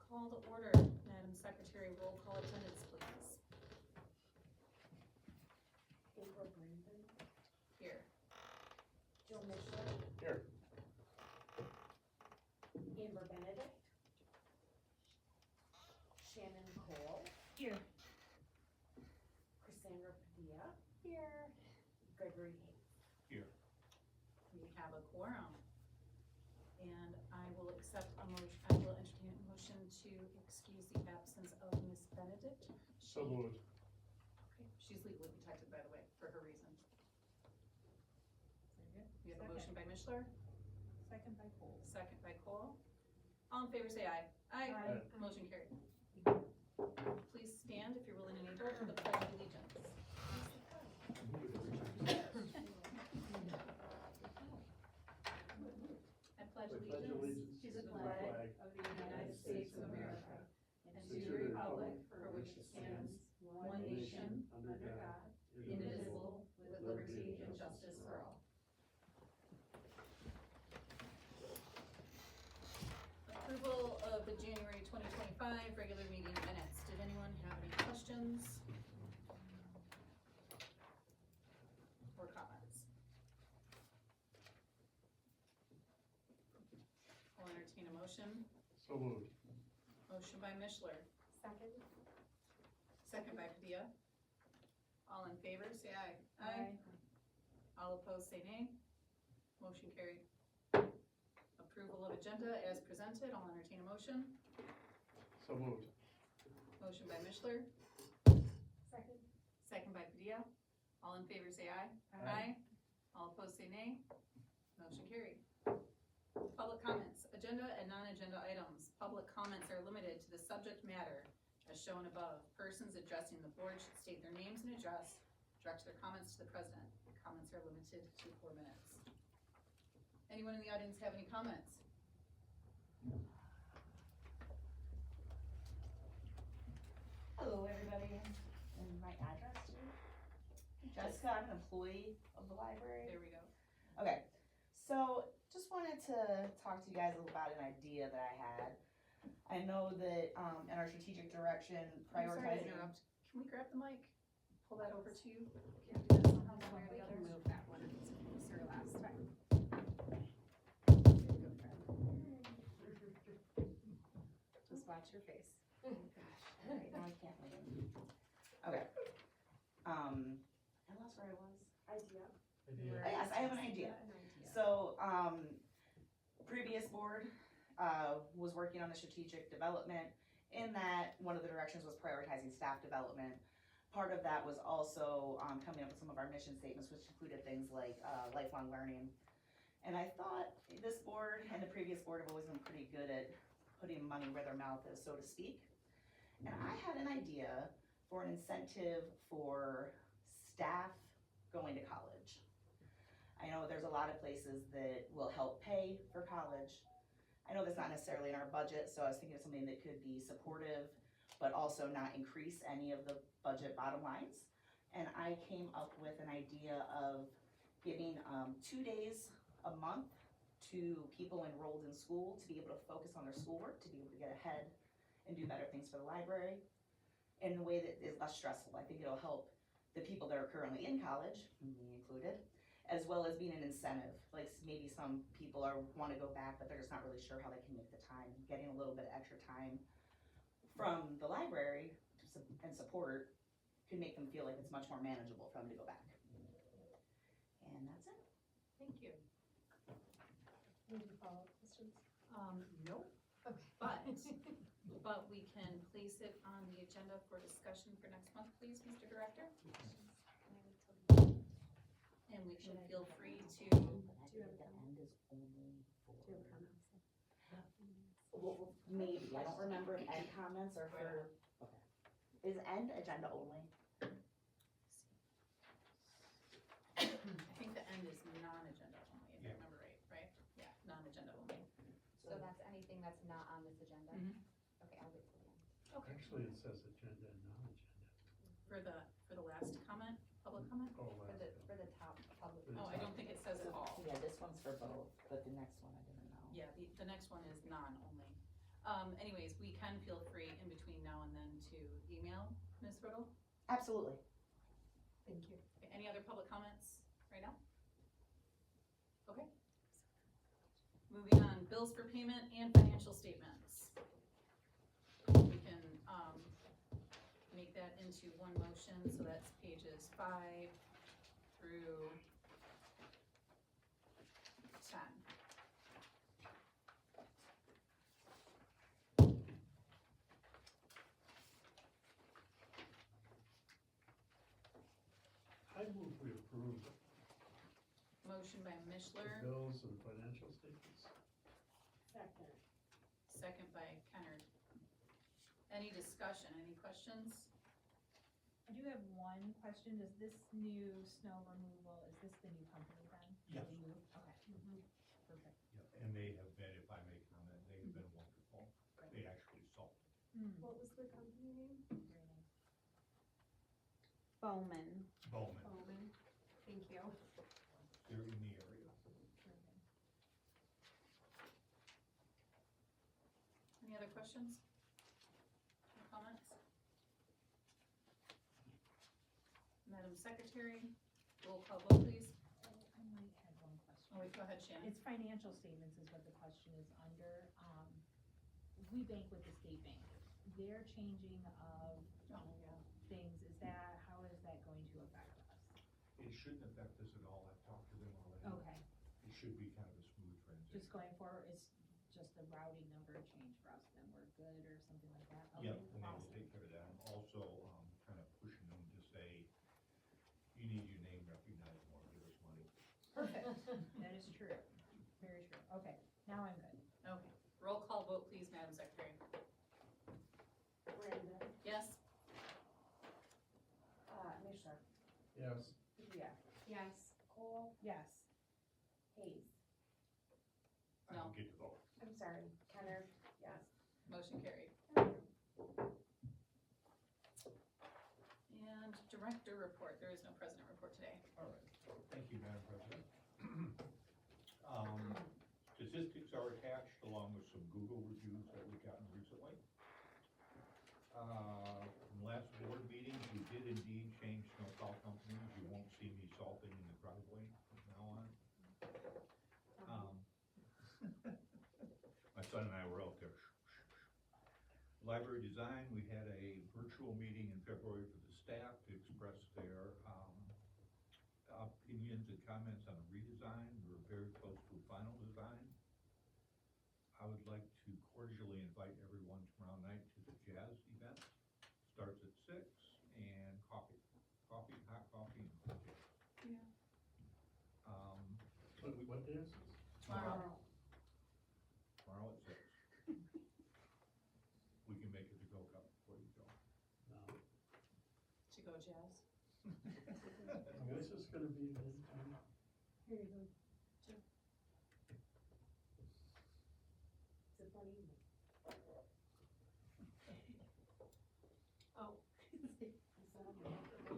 call to order. Madam Secretary, roll call attendance, please. April Brandon. Here. Joe Mitchell. Here. Amber Benedict. Shannon Cole. Here. Cassandra Padilla. Here. Gregory Hayes. Here. We have a quorum. And I will accept a motion, I will entertain a motion to excuse the absence of Miss Benedict. So moved. Okay, she's legally protected, by the way, for her reason. We have a motion by Mishler, Second by Cole. second by Cole. All in favor say aye. Aye. Aye. Motion carried. Please stand if you're willing and able for the pledge of allegiance. I pledge allegiance to the flag of the United States of America and to the republic for which it stands, one nation, under God, indivisible, with liberty and justice for all. Approval of the January 2025 regular meeting minutes. Did anyone have any questions or comments? I'll entertain a motion. So moved. Motion by Mishler, Second. second by Padilla. All in favor, say aye. All opposed, say nay. Motion carried. Approval of agenda as presented. I'll entertain a motion. So moved. Motion by Mishler, Second. second by Padilla. All in favor, say aye. Aye. All opposed, say nay. Motion carried. Public comments, agenda and non-agenda items. Public comments are limited to the subject matter as shown above. Persons addressing the board should state their names and address, direct their comments to the president. Comments are limited to 4 minutes. Anyone in the audience have any comments? Hello, everybody, and my address too. Jessica, I'm an employee of the library. There we go. Okay, so just wanted to talk to you guys a little about an idea that I had. I know that, in our strategic direction, I'm sorry to prioritizing. interrupt. Can we grab the mic? Pull that over to you? Can we do that somehow, one way or the other? Move that one, it's closer last time. Just watch your face. Alright, now I can't wait. Okay. I lost where I was. Idea. Yes, I have an idea. So, previous board, was working on the strategic development. In that, one of the directions was prioritizing staff development. Part of that was also, coming up with some of our mission statements, which included things like, lifelong learning. And I thought this board and the previous board have always been pretty good at putting money where their mouth is, so to speak. And I had an idea for an incentive for staff going to college. I know there's a lot of places that will help pay for college. I know that's not necessarily in our budget, so I was thinking of something that could be supportive, but also not increase any of the budget bottom lines. And I came up with an idea of giving 2 days a month to people enrolled in school to be able to focus on their schoolwork, to be able to get ahead and do better things for the library in a way that is less stressful. I think it'll help the people that are currently in college, me included, as well as being an incentive. Like maybe some people want to go back, but they're just not really sure how they can make the time. Getting a little bit of extra time from the library and support can make them feel like it's much more manageable for them to go back. And that's it. Thank you. Any follow-up questions? Nope. Okay. But we can place it on the agenda for discussion for next month, please, Mr. Director. And we can feel free to, Do you have the end is only for. Do you have comments? Well, maybe, I don't remember if end comments are for, okay. Is end agenda only? I think the end is non-agenda only, if I remember right? Yeah, non-agenda only. So that's anything that's not on this agenda? Mhm. Okay, I'll wait till the end. Okay. Actually, it says agenda and non-agenda. For the last comment, public comment? Oh, For the top public. For the Oh, I don't think it says it all. Yeah, this one's for both, but the next one I didn't know. Yeah, the next one is non only. Anyways, we can feel free in between now and then to email Ms. Riddle. Absolutely. Thank you. Okay, any other public comments right now? Okay. Moving on, bills for payment and financial statements. We can, make that into one motion, so that's pages 5 through 10. I move we approve Motion by the Mishler, bills and financial statements. Second. second by Kennard. Any discussion, any questions? I do have one question, does this new snow removal, is this the new company then? Yes. That we moved? Okay. Perfect. Yeah, and they have been, if I may comment, they have been wonderful. They actually solved it. What was the company name? Very nice. Bowman. Bowman, Bowman. Thank you. they're in the area. Any other questions? Or comments? Madam Secretary, roll call vote please. I might have one question. Oh, wait, go ahead, Shannon. It's financial statements is what the question is under. We bank with the state bank. Their changing of Oh, yeah. things, is that, how is that going to affect us? It shouldn't affect us at all. I've talked to them already. Okay, It should be kind of a smooth transition. just going forward, it's just the routing number change for us, then we're good or something like that? Yeah, Okay, and they will awesome. take care of that. I'm also, kind of pushing them to say, you need your name recognized more, give us money. Perfect, that is true, very true, okay, now I'm good. Okay, roll call vote please, Madam Secretary. Brenda. Yes? Mishler. Yes. Yeah. Yes. Cole. Yes, Hayes. I No. don't get to vote. I'm sorry. Kenner. Yes. Motion carried. And director report, there is no president report today. All right, thank you, Madam President. Statistics are attached along with some Google reviews that we've gotten recently. From last board meeting, we did indeed change snowplow companies. You won't see me salting in the driveway from now on. My son and I were out there. Library design, we had a virtual meeting in February for the staff to express their, opinions and comments on the redesign. We're very close to a final design. I would like to cordially invite everyone tomorrow night to the jazz event. Starts at 6 and hot coffee and cocktails. Yeah. What day is this? Tomorrow. Tomorrow at 6. We can make it the Go Cup before you go. No. To go jazz. This is gonna be the Here you go. It's a fun evening. Oh.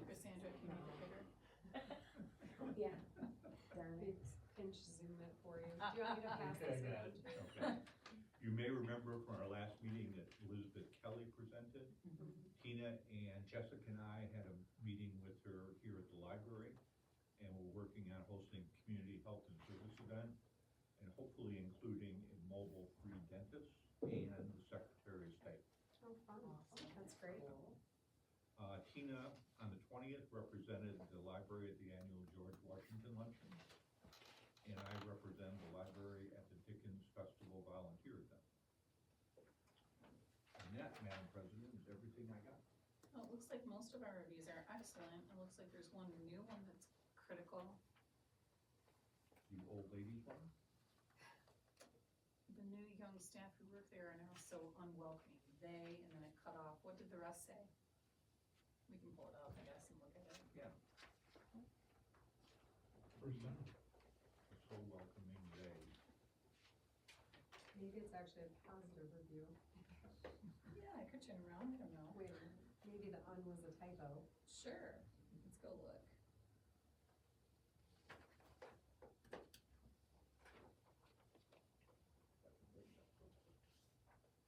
Cassandra, can you make it bigger? Yeah. darn it. Pinch zoom it for you. Do you want me to pass Okay, this I got around? it. Okay. You may remember from our last meeting that Elizabeth Kelly presented. Tina and Jessica and I had a meeting with her here at the library, and we're working on hosting a community health and service event, and hopefully including a mobile-free dentist and the Secretary of State. Oh, fun. That's great. Tina, on the 20th, represented the library at the annual George Washington Luncheon, and I represent the library at the Dickens Festival Volunteer Event. And that, Madam President, is everything I got. Well, it looks like most of our reviews are excellent. It looks like there's one new one that's critical. The old ladies one? The new young staff who work there are now so unwelcoming. They, and then it cut off. What did the rest say? We can pull it up, I guess, and look at it. Yeah. Where's that? So welcoming they. Maybe it's actually a positive review. Yeah, I could turn around, I don't know. Wait, a minute. Maybe the was a typo. Sure, let's go look.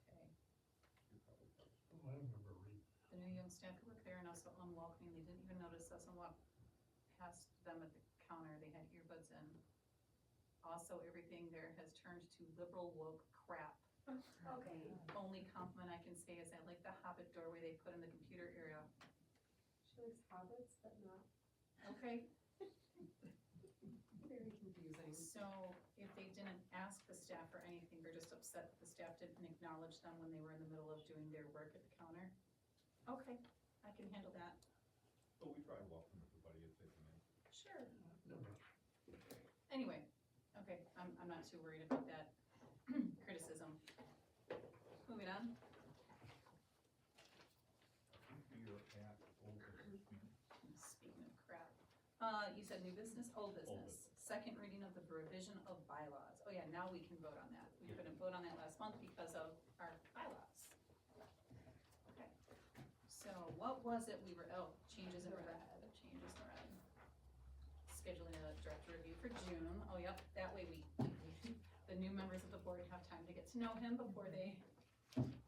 Okay. staff who work there and also unwelcoming, they didn't even notice us and walked past them at the counter, they had earbuds in. Also, everything there has turned to liberal woke crap. Okay. Only compliment I can say is I like the hobbit doorway they put in the computer area. She likes hobbits, but not Okay, very confusing. so if they didn't ask the staff for anything, they're just upset that the staff didn't acknowledge them when they were in the middle of doing their work at the counter. Okay, I can handle that. But we try to welcome everybody if they come in. Sure. Never. Anyway, okay, I'm not too worried about that criticism. Moving on. I think we are at old business meeting. Speaking of crap, you said new business, old business. Second reading of the revision of bylaws. Oh yeah, now we can vote on that. We couldn't vote on that last month because of our bylaws. Okay, so what was it we were, changes in red, changes in red. Scheduling a director review for June. Oh yep, that way the new members of the board have time to get to know him before they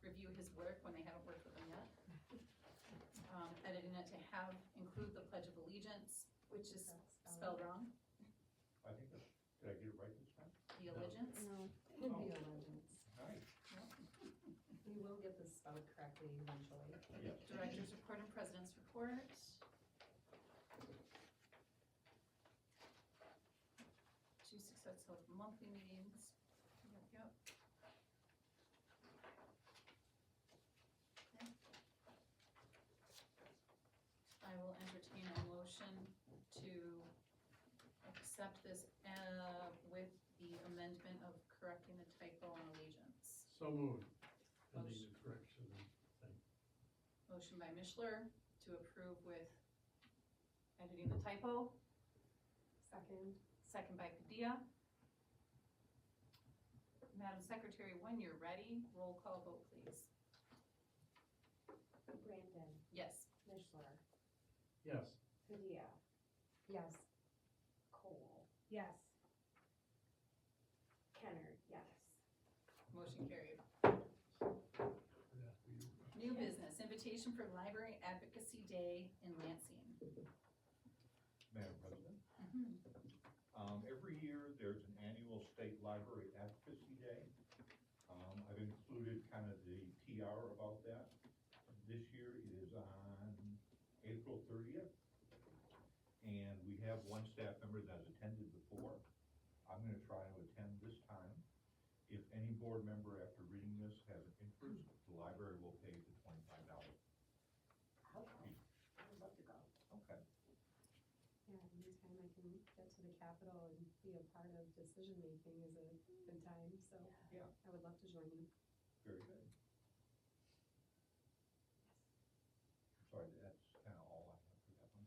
review his work when they haven't worked with him yet. Editing it to include the Pledge of Allegiance, which is spelled wrong, I think that, did I get it right this time? the allegiance. No, it'd be a legend. Nice. We will get this spelled correctly eventually. Yes. Director's report and president's report. Two successful monthly meetings. Yep. Okay. I will entertain a motion to accept this, with the amendment of correcting the typo on allegiance. So moved. Motion. Pending the correction and thing. Motion by Mishler to approve with editing the typo, Second, second by Padilla. Madam Secretary, when you're ready, roll call vote please. Brandon, Yes. Mishler, Yes. Padilla, yes. Cole, Yes. Kenner, yes. Motion carried. Yeah, we- New business, invitation for Library Advocacy Day in Lansing. Madam President, every year there's an annual state library advocacy day. I've included kind of the PR about that. This year it is on April 30th. And we have one staff member that has attended before. I'm gonna try to attend this time. If any board member after reading this has an interest, the library will pay the $25. I would love to go. Okay. Yeah, anytime I can get to the Capitol and be a part of decision making is a good time, so Yeah. I would love to join you. Very good. Sorry, that's kind of all I have for that one.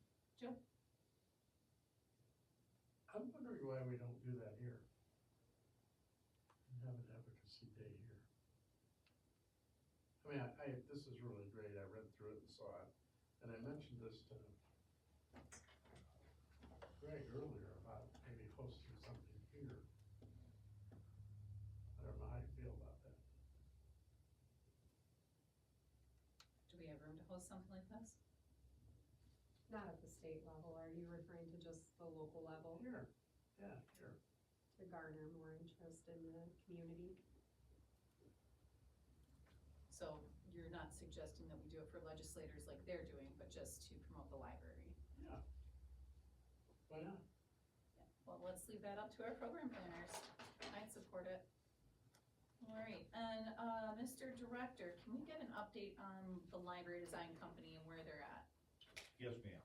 I'm wondering why we don't do that here. And have an advocacy day here. I mean, this is really great, I read through it and saw it, and I mentioned this to Greg earlier about maybe hosting something here. I don't know how you feel about that. Do we have room to host something like this? Not at the state level, are you referring to just the local level Here, yeah, here. to garner more interest in the community? So you're not suggesting that we do it for legislators like they're doing, but just to promote the library? Yeah. Why not? Yeah. Well, let's leave that up to our program planners. I'd support it. All right, and, Mr. Director, can we get an update on the library design company and where they're at? Yes, ma'am.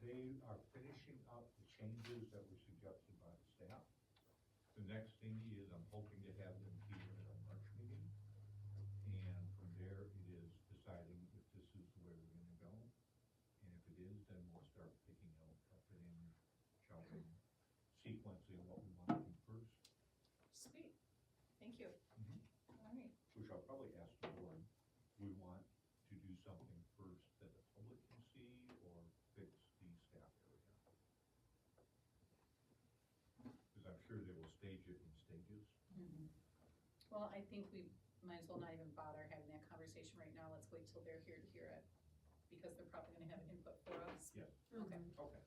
They are finishing up the changes that were suggested by the staff. The next thing is I'm hoping to have them here at our March meeting. And from there, it is deciding if this is the way we're gonna go. And if it is, then we'll start picking out, in, jumping, sequencing what we want to do first, Sweet, thank you. Mhm. All right, which I'll probably ask the board. We want to do something first that the public can see or fix the staff area. Because I'm sure they will stage it in stages. well, I think we might as well not even bother having that conversation right now, let's wait till they're here to hear it. because they're probably gonna have input for us. Yes. Okay. Okay.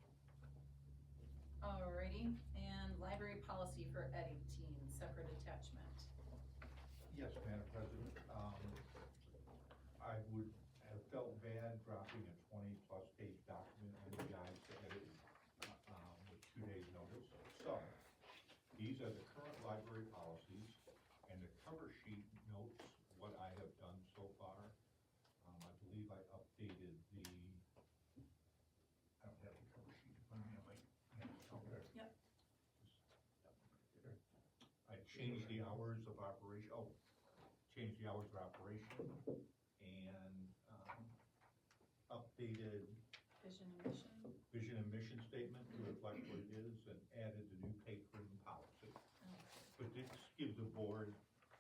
Alrighty, and library policy for editing, separate attachment. Yes, Madam President, I would have felt bad dropping a 20-plus page document on you guys to edit, with 2 days' notice. So, these are the current library policies, and the cover sheet notes what I have done so far. I believe I updated I don't have the cover sheet in front of me, I might have it somewhere. Yep. I changed the hours of operation, changed the hours of operation, and, updated Vision and mission. vision and mission statement to reflect what it is, and added the new patron policy. But this gives the board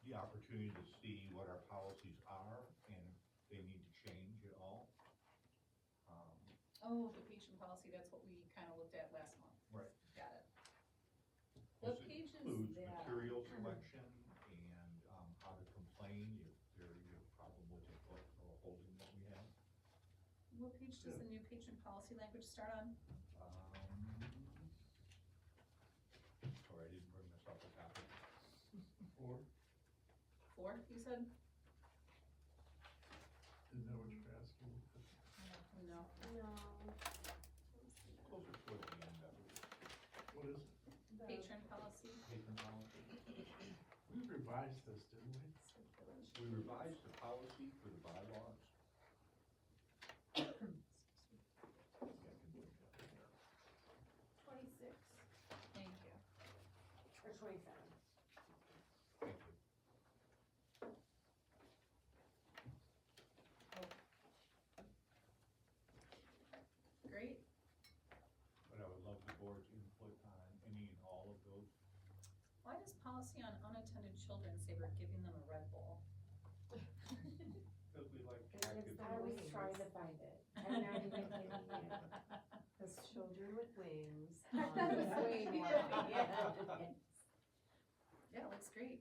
the opportunity to see what our policies are, and if they need to change at all. Oh, the patron policy, that's what we kinda looked at last month. Right. Got it. What This page is includes that? material selection and, how to complain if you have a problem with the book or holding that we have. What page does the new patron policy language start on? Sorry, I didn't bring this off the top. 4, 4, you said? isn't that what you're asking? No. No. Closer towards the end of it. What is it? Patron policy? Patron policy. We revised this, didn't we? We revised the policy for the bylaws. Yeah, I can bring that in there. 26 Thank you. or 27. Thank you. Great. But I would love the board's input on any and all of those. Why does policy on unattended children say we're giving them a Red Bull? Because we like It active. gives I was Wings. trying to find it. I'm not even kidding you. Cause children with wings. Way more. Yeah, looks great.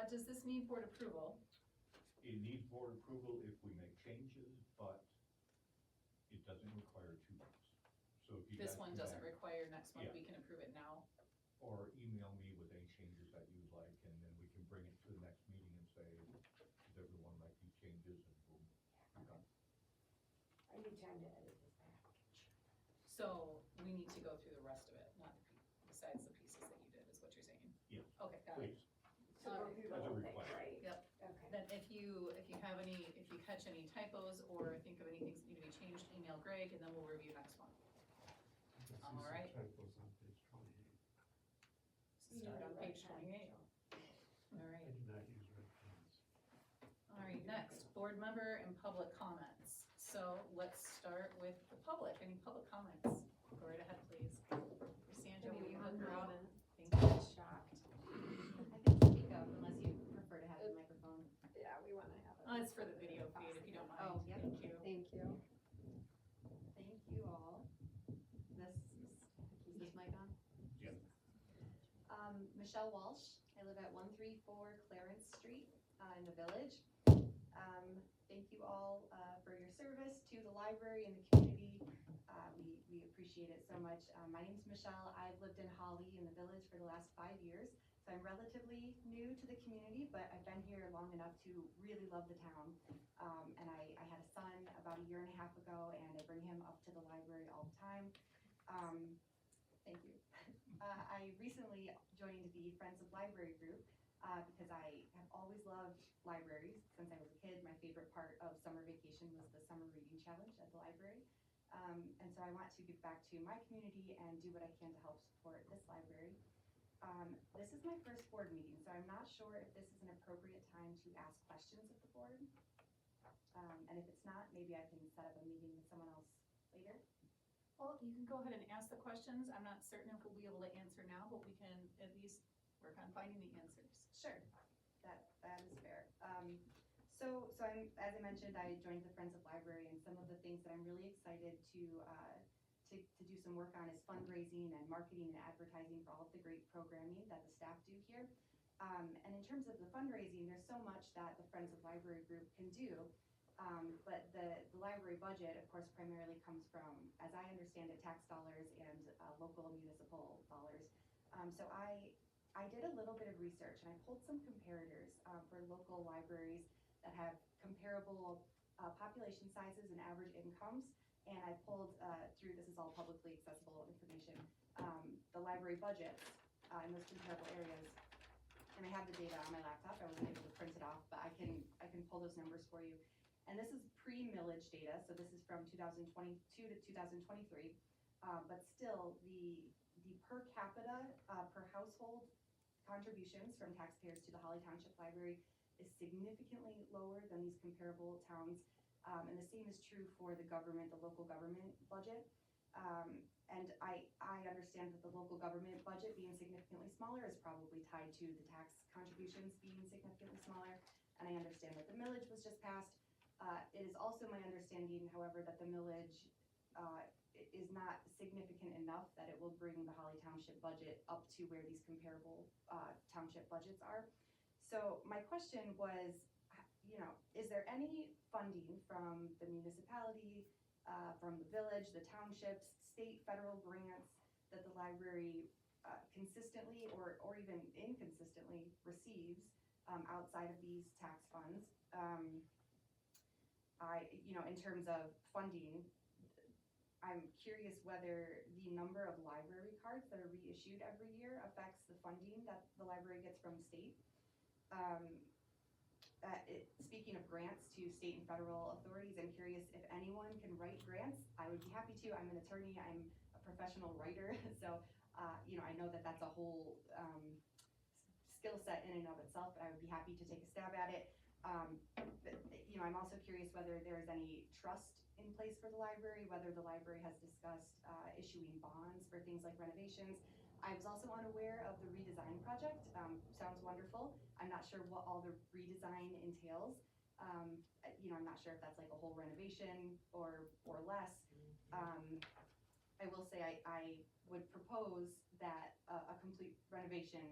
Does this need board approval? It needs board approval if we make changes, but it doesn't require 2 months. So if you This guys one come doesn't back, require next month, Yeah. we can approve it now. or email me with any changes that you would like, and then we can bring it to the next meeting and say, does everyone like these changes, and boom, we're done. I need time to edit this back. So we need to go through the rest of it, not besides the pieces that you did, is what you're saying? Yes. Okay, got it. Please, So go through the As a whole thing, request. right? Yep. Okay. Then if you catch any typos or think of any things that need to be changed, email Greg, and then we'll review next month. I can see All some right. typos on page 28. Start on page 28. All I right. do not use red pens. All right, next, board member and public comments. So let's start with the public. Any public comments? Go right ahead, please. Sandra, will you look her up? Thank you. Shocked. I can speak up unless you prefer to have the microphone. Yeah, we wanna have it. It's for the video feed, if you don't mind. Oh, yep. Thank you. Thank you. Thank you all. Is this mic on? Yeah. Michelle Walsh, I live at 134 Clarence Street, in the village. Thank you all, for your service to the library and the community. We appreciate it so much. My name's Michelle. I've lived in Holly in the village for the last 5 years. So I'm relatively new to the community, but I've been here long enough to really love the town. And I had a son about a year and a half ago, and I bring him up to the library all the time. Thank you. I recently joined the Friends of Library group because I have always loved libraries since I was a kid. My favorite part of summer vacation was the summer reading challenge at the library. And so I want to give back to my community and do what I can to help support this library. This is my first board meeting, so I'm not sure if this is an appropriate time to ask questions of the board. And if it's not, maybe I can set up a meeting with someone else later. Well, you can go ahead and ask the questions. I'm not certain if we'll be able to answer now, but we can at least work on finding the answers. Sure, that is fair. So I'm, as I mentioned, I joined the Friends of Library, and some of the things that I'm really excited to do some work on is fundraising and marketing and advertising for all of the great programming that the staff do here. And in terms of the fundraising, there's so much that the Friends of Library group can do. But the library budget, of course, primarily comes from, as I understand it, tax dollars and local municipal dollars. So I did a little bit of research and I pulled some comparators for local libraries that have comparable population sizes and average incomes. And I pulled through, this is all publicly accessible information, the library budgets in those comparable areas. And I have the data on my laptop. I wasn't able to print it off, but I can pull those numbers for you. And this is pre-millage data, so this is from 2022 to 2023. But still, the per capita, per household contributions from taxpayers to the Holly Township Library is significantly lower than these comparable towns. And the same is true for the government, the local government budget. And I understand that the local government budget being significantly smaller is probably tied to the tax contributions being significantly smaller. And I understand that the millage was just passed. It is also my understanding, however, that the millage is not significant enough that it will bring the Holly Township budget up to where these comparable township budgets are. So my question was, is there any funding from the municipality, from the village, the townships, state, federal grants that the library consistently or even inconsistently receives outside of these tax funds? In terms of funding, I'm curious whether the number of library cards that are reissued every year affects the funding that the library gets from the state. Speaking of grants to state and federal authorities, I'm curious if anyone can write grants. I would be happy to. I'm an attorney. I'm a professional writer. So, I know that that's a whole skill set in and of itself, but I would be happy to take a stab at it. I'm also curious whether there's any trust in place for the library, whether the library has discussed issuing bonds for things like renovations. I was also unaware of the redesign project. Sounds wonderful. I'm not sure what all the redesign entails. I'm not sure if that's like a whole renovation or less. I will say I would propose that a complete renovation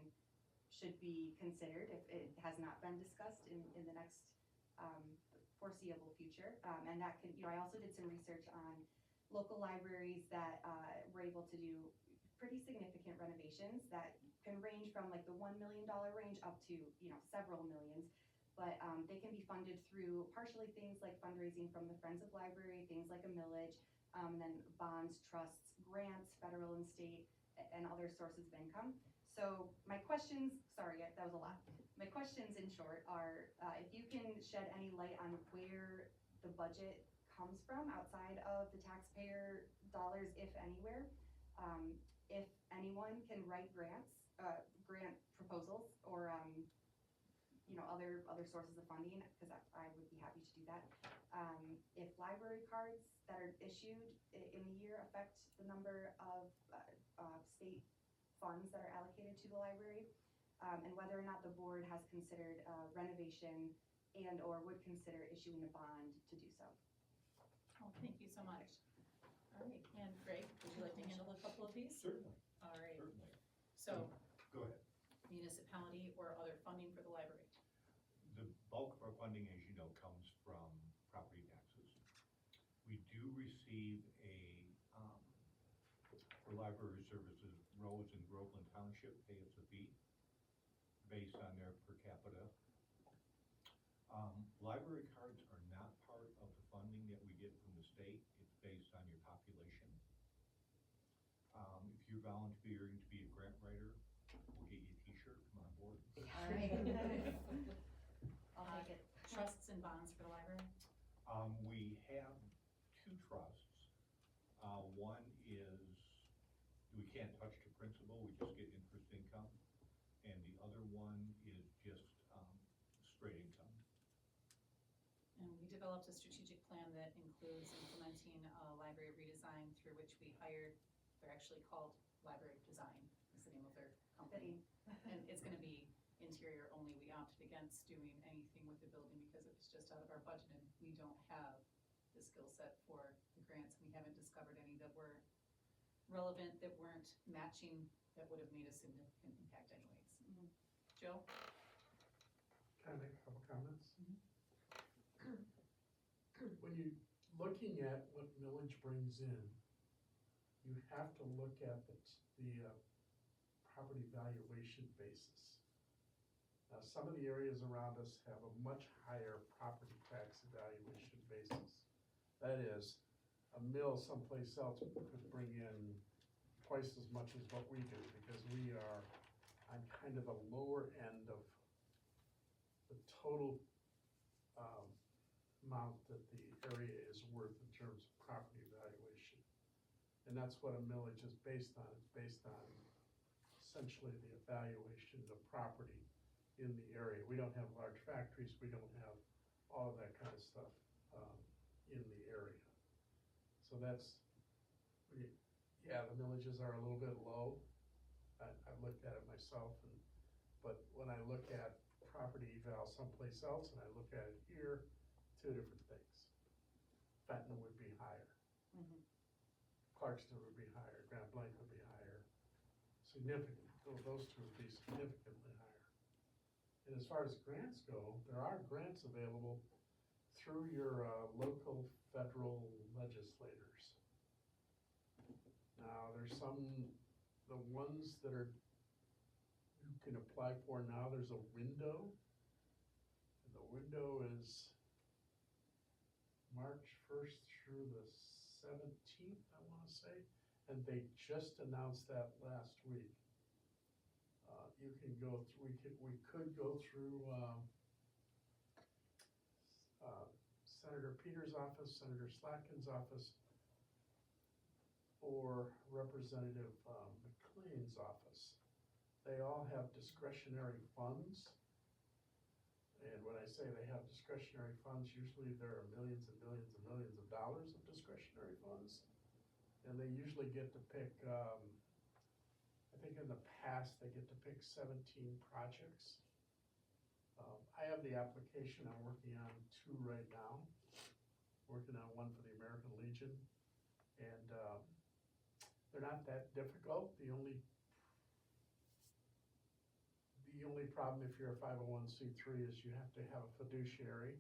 should be considered if it has not been discussed in the next foreseeable future. And that can, I also did some research on local libraries that were able to do pretty significant renovations that can range from like the $1 million range up to, several millions. But they can be funded through partially things like fundraising from the Friends of Library, things like a millage, and then bonds, trusts, grants, federal and state, and other sources of income. So my questions, sorry, that was a lot. My questions in short are, if you can shed any light on where the budget comes from outside of the taxpayer dollars, if anywhere. If anyone can write grants, grant proposals, or other sources of funding, because I would be happy to do that. If library cards that are issued in the year affect the number of state funds that are allocated to the library, and whether or not the board has considered renovation and or would consider issuing a bond to do so. Oh, thank you so much. All right, and Greg, would you like to handle a couple of these? Certainly, All right, certainly. so Go ahead. municipality or other funding for the library? The bulk of our funding, as you know, comes from property taxes. We do receive for library services, Rose and Groveland Township pay us a fee based on their per capita. Library cards are not part of the funding that we get from the state. It's based on your population. If you're volunteering to be a grant writer, we'll get you a t-shirt, come on board. All right. I'll take it. Trusts and bonds for the library? We have two trusts. One is, we can't touch the principal, we just get interest income. And the other one is just straight income. And we developed a strategic plan that includes implementing a library redesign through which we hired, they're actually called Library Design, is the name of their company. And it's gonna be interior only. We opted against doing anything with the building because it was just out of our budget and we don't have the skill set for the grants. We haven't discovered any that were relevant, that weren't matching, that would have made a significant impact anyways. Joe? Can I make a couple comments? when you looking at what millage brings in, you have to look at the property valuation basis. Now, some of the areas around us have a much higher property tax evaluation basis. That is, a mill someplace else could bring in twice as much as what we do, because we are on kind of the lower end of the total amount that the area is worth in terms of property valuation. And that's what a millage is based on. It's based on essentially the evaluation of property in the area. We don't have large factories, we don't have all of that kind of stuff in the area. So that's, yeah, the millages are a little bit low. I've looked at it myself, but when I look at property eval someplace else and I look at it here, two different things. Fenton would be higher. Clarkston would be higher, Grand Blanc would be higher, significant, those two would be significantly higher. And as far as grants go, there are grants available through your local federal legislators. Now, there's some, the ones that are, you can apply for now, there's a window. And the window is March 1st through the 17th, I want to say, and they just announced that last week. You can go through, we could go through Senator Peters' office, Senator Slatkin's office, or Representative McLean's office. They all have discretionary funds. And when I say they have discretionary funds, usually there are millions and millions and millions of dollars of discretionary funds. And they usually get to pick, I think in the past, they get to pick 17 projects. I have the application, I'm working on 2 right now. Working on one for the American Legion. And they're not that difficult. The only problem if you're a 501c3 is you have to have a fiduciary.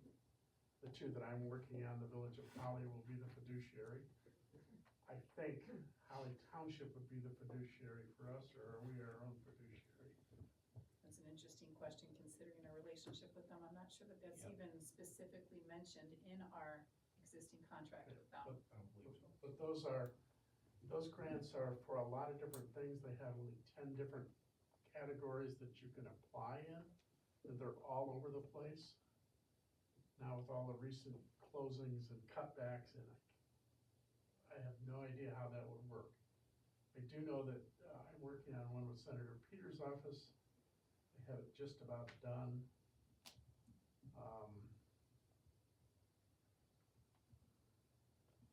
The 2 that I'm working on, the Village of Holly will be the fiduciary. I think Holly Township would be the fiduciary for us, or are we our own fiduciary? That's an interesting question, considering our relationship with them. I'm not sure that that's Yeah. even specifically mentioned in our existing contract with them. I don't believe so. But those grants are for a lot of different things. They have only 10 different categories that you can apply in, and they're all over the place. Now with all the recent closings and cutbacks, and I have no idea how that would work. I do know that I'm working on one with Senator Peters' office. They have it just about done.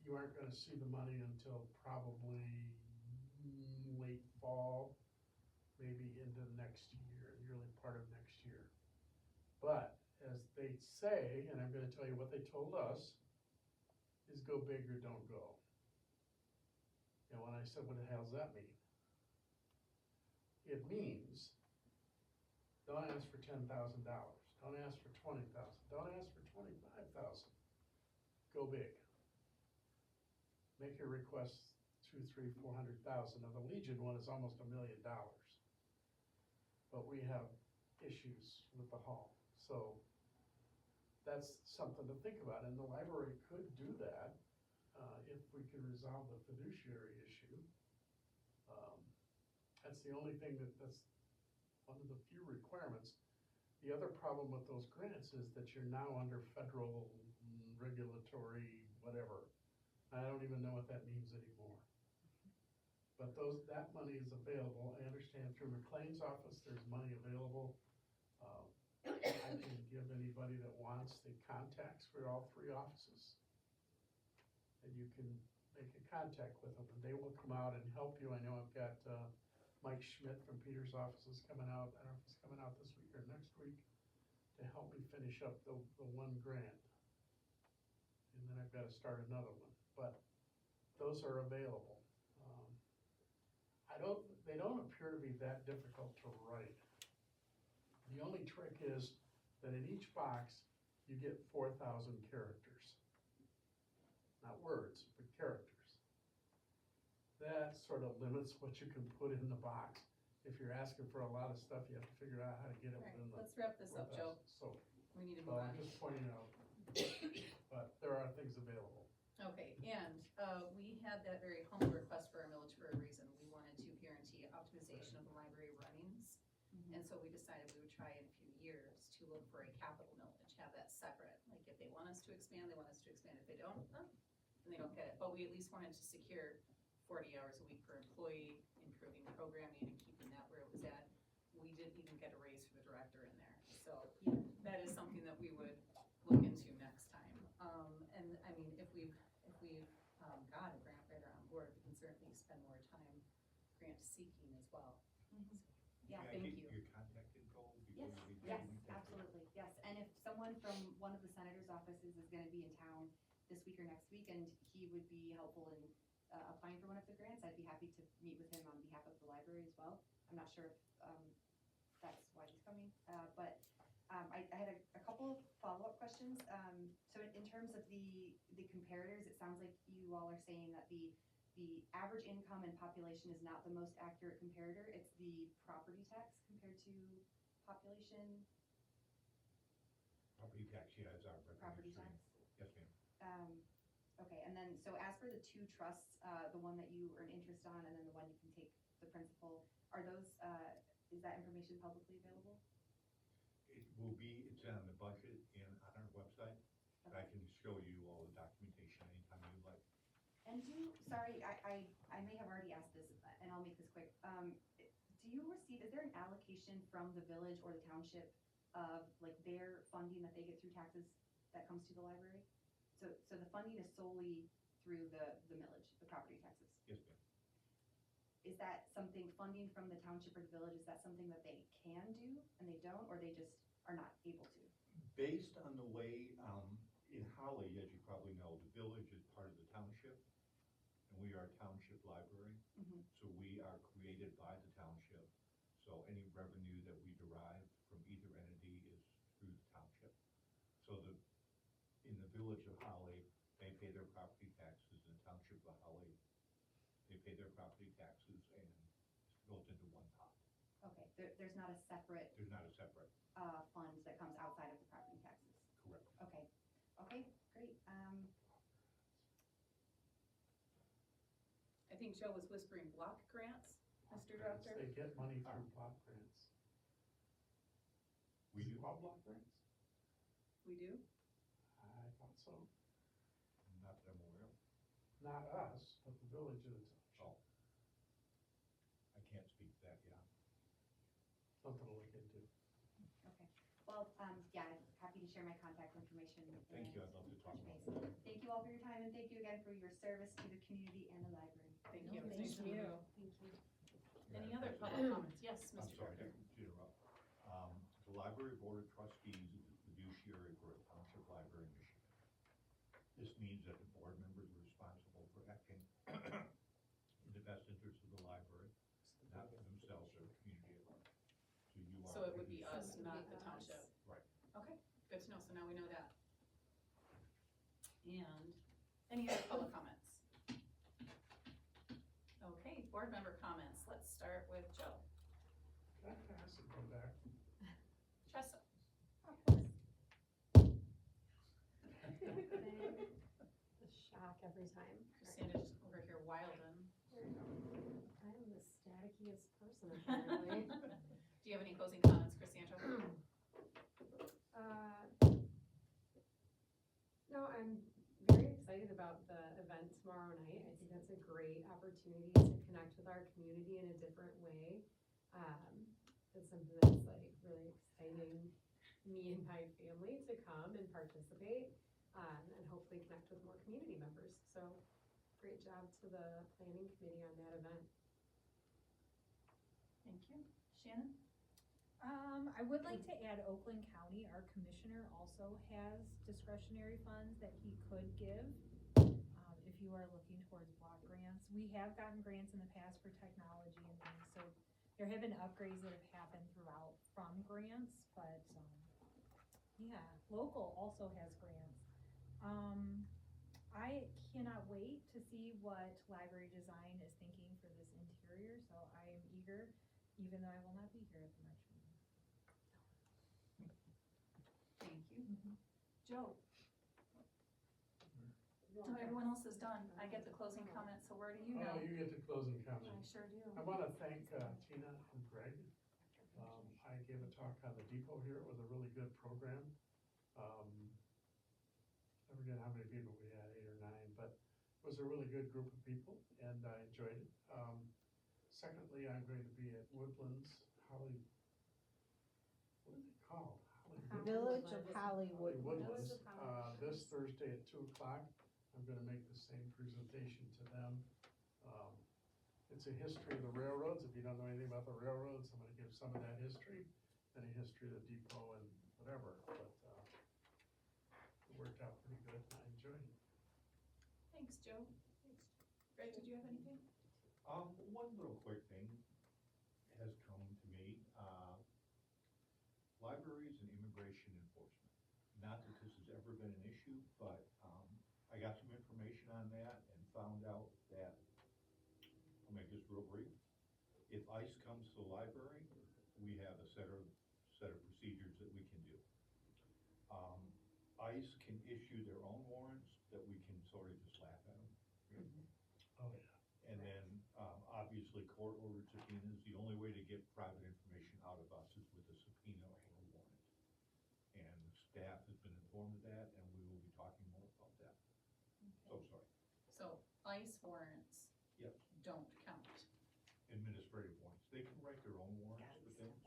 You aren't gonna see the money until probably late fall, maybe into next year, the early part of next year. But as they say, and I'm gonna tell you what they told us, is go big or don't go. And when I said, what the hell does that mean? It means, don't ask for $10,000, don't ask for $20,000, don't ask for $25,000. Go big. Make your request 200,000, 300,000, 400,000. Now the Legion one is almost $1 million. But we have issues with the hall. So that's something to think about. And the library could do that if we can resolve the fiduciary issue. That's the only thing that's one of the few requirements. The other problem with those grants is that you're now under federal regulatory whatever. I don't even know what that means anymore. But that money is available. I understand through McLean's office, there's money available. I can give anybody that wants the contacts for all 3 offices. And you can make a contact with them, and they will come out and help you. I know I've got Mike Schmidt from Peter's office is coming out. I don't know if he's coming out this week or next week to help me finish up the 1 grant. And then I've got to start another one. But those are available. They don't appear to be that difficult to write. The only trick is that in each box, you get 4,000 characters. not words, but characters. That sort of limits what you can put in the box. If you're asking for a lot of stuff, you have to figure out how to get it Alright, within the. let's wrap this up, Joe. So, We need to well, move on. I'm just pointing out, but there are things available. Okay, and, we had that very humble request for our millage for a reason. We wanted to guarantee optimization of the library runnings. And so we decided we would try in a few years to look for a capital millage, have that separate. Like if they want us to expand, they want us to expand. If they don't, then they don't get it. But we at least wanted to secure 40 hours a week per employee, improving programming and keeping that where it was at. We didn't even get a raise for the director in there. So that is something that we would look into next time. And I mean, if we've got a grant writer on board, we can certainly spend more time grant seeking as well. Yeah, May I thank get you. your contact info Yes, before we yes, Thank you. absolutely, yes. And if someone from one of the senator's offices is gonna be in town this week or next week, and he would be helpful in applying for one of the grants, I'd be happy to meet with him on behalf of the library as well. I'm not sure if that's why he's coming, but I had a couple of follow-up questions. So in terms of the comparators, it sounds like you all are saying that the average income and population is not the most accurate comparator, it's the property tax compared to population Property tax, yeah, is our property revenue tax. stream. Yes, ma'am. Okay, and then, so as for the two trusts, the one that you earn interest on and then the one you can take the principal, are those, is that information publicly available? It will be, it's on the budget and on our website. I can show you all the documentation anytime you like. And sorry, I may have already asked this, and I'll make this quick. Do you receive, is there an allocation from the village or the township of like their funding that they get through taxes that comes to the library? So the funding is solely through the millage, the property taxes? Yes, ma'am. Is that something, funding from the township or the village, is that something that they can do and they don't, or they just are not able to? Based on the way, in Holly, as you probably know, the village is part of the township, and we are a township library. Mhm. So we are created by the township. So any revenue that we derive from either entity is through the township. So in the village of Holly, they pay their property taxes, in the township of Holly, they pay their property taxes, and it goes into one pot. Okay, there's not a separate, There's not a separate, fund that comes outside of the property taxes? correct. Okay, great. I think Joe was whispering block grants, Mr. Grants, Director. They get money through block grants. We Is it do, called block grants? We do? I thought so. not that I'm aware of. Not us, but the village and the township. Oh. I can't speak to that, yeah. Something to look into. Okay, well, yeah, I'm happy to share my contact information. Thank you, and I'd love to talk touch about base. that. Thank you all for your time, and thank you again for your service to the community and the library. Thank you. Thank Nice to meet you. Thank you. Any Madam other President. public comments? Yes, I'm Mr. sorry Director. to interrupt. The Library Board of Trustees is the fiduciary for a township library in Michigan. This means that the board members are responsible for acting in the best interest of the library, not for themselves or the community at large. So you are. So it would be fiduciary. us, not the township. Right. Okay, good to know, so now we know that. And any other public comments? Okay, board member comments, let's start with Joe. Can I pass and come back? Tressa. The shock every time. Christina's over here wildin'. I am the statickiest person apparently. Do you have any closing comments, Chrisandra? No, I'm very excited about the event tomorrow night. I think that's a great opportunity to connect with our community in a different way. It's something that's like really exciting me and my family to come and participate, and hopefully connect with more community members. So great job to the planning committee on that event. Thank you. Shannon? I would like to add Oakland County, our commissioner also has discretionary funds that he could give, if you are looking towards block grants. We have gotten grants in the past for technology and things, so there have been upgrades that have happened throughout from grants, but, yeah, local also has grants. I cannot wait to see what library design is thinking for this interior, so I am eager, even though I will not be here at the March meeting. Thank you. Joe? So everyone else is done. I get the closing comments, so where do you Oh, go? you get the closing I comment. sure do. I wanna thank, Tina and Greg. I gave a talk on the depot here. It was a really good program. I forget how many people we had, 8 or 9, but it was a really good group of people and I enjoyed it. Secondly, I'm going to be at Woodlands, Holly, what is it called? Village of Hollywood. Woodlands, this Thursday at 2:00. I'm gonna make the same presentation to them. It's a history of the railroads. If you don't know anything about the railroads, I'm gonna give some of that history, and a history of the depot and whatever, but, it worked out pretty good, and I enjoyed it. Thanks, Joe. Greg, did you have anything? One little quick thing has come to me, libraries and immigration enforcement. Not that this has ever been an issue, but, I got some information on that and found out that, I'll make this real brief. If ICE comes to the library, we have a set of procedures that we can do. ICE can issue their own warrants that we can sort of just laugh at them. Oh, yeah. And then, obviously, court-ordered subpoenas, the only way to get private information out of us is with a subpoena or a warrant. And the staff has been informed of that, and we will be talking more about that. So sorry. So ICE warrants Yep. don't count. Administrative warrants, they can write their own warrants for things.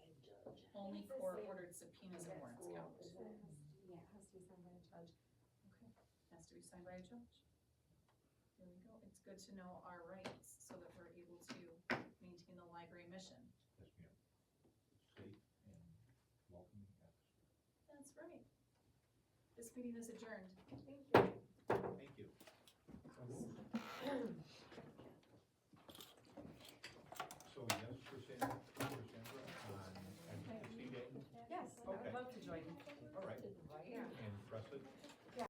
Only court-ordered subpoenas and warrants count. Yeah, it has to be signed by a judge. Okay, has to be signed by a judge. There we go. It's good to know our rights so that we're able to maintain the library mission. Yes, ma'am. Safe and welcoming atmosphere. That's right. This meeting is adjourned. Thank you. Thank you. So yes, for Sandra, on NBC Day? Yes, I Okay. would love to join. All right. Yeah.